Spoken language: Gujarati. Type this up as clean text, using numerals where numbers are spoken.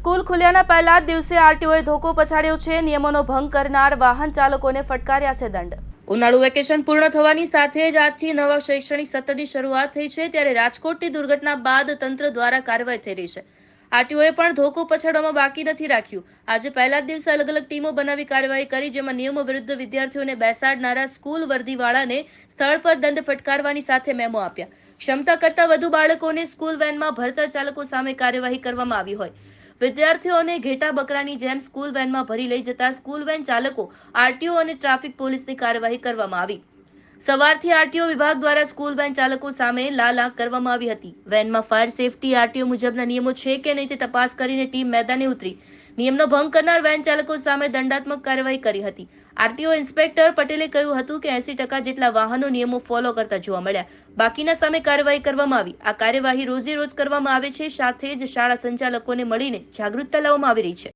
સ્કૂલ ખુલ્યાના પહેલા જ દિવસે આરટીઓએ ધોકો પછાડ્યો છે। નિયમોનો ભંગ કરનાર વાહન ચાલકોને ફટકાર્યા છે દંડ। ઉનાળુ વેકેશન પૂર્ણ થવાની સાથે જ આજથી નવા શૈક્ષણિક સત્રની શરૂઆત થઈ છે, ત્યારે રાજકોટની દુર્ઘટના બાદ તંત્ર દ્વારા કાર્યવાહી થઈ રહી છે। આરટીઓએ પણ ધોકો પછાડવામાં બાકી નથી રાખ્યું। આજે પહેલા જ દિવસે અલગ અલગ ટીમો બનાવી કાર્યવાહી કરી, જેમાં નિયમો વિરુદ્ધ વિદ્યાર્થીઓને બેસાડનારા સ્કૂલ વર્દીવાળાને સ્થળ પર દંડ ફટકારવાની સાથે મેમો આપ્યા। ક્ષમતા કરતાં વધુ બાળકોને સ્કૂલ વેનમાં ભરતા ચાલકો સામે કાર્યવાહી કરવામાં આવી હોય। વિદ્યાર્થીઓને ઘેટા બકરાની જેમ સ્કૂલ વેનમાં ભરી લઈ જતા સ્કૂલ વેન ચાલકો, આરટીઓ અને ટ્રાફિક પોલીસની કાર્યવાહી કરવામાં આવી। સવારથી આરટીઓ વિભાગ દ્વારા સ્કૂલ વેન ચાલકો સામે લાલ આંખ કરવામાં આવી હતી। વેનમાં ફાયર સેફટી આરટીઓ મુજબના નિયમો છે કે નહીં તે તપાસ કરીને ટીમ મેદાને ઉતરી નિયમનો ભંગ કરનાર વેન ચાલકો સામે દંડાત્મક કાર્યવાહી કરી હતી। આરટીઓ ઇન્સ્પેક્ટર પટેલે કહ્યું હતું કે 80% જેટલા વાહનો નિયમો ફોલો કરતા જોવા મળ્યા, બાકીના સામે કાર્યવાહી કરવામાં આવી। આ કાર્યવાહી રોજે રોજ કરવામાં આવે છે, સાથે જ શાળા સંચાલકોને મળીને જાગૃતતા લાવવામાં આવી રહી છે।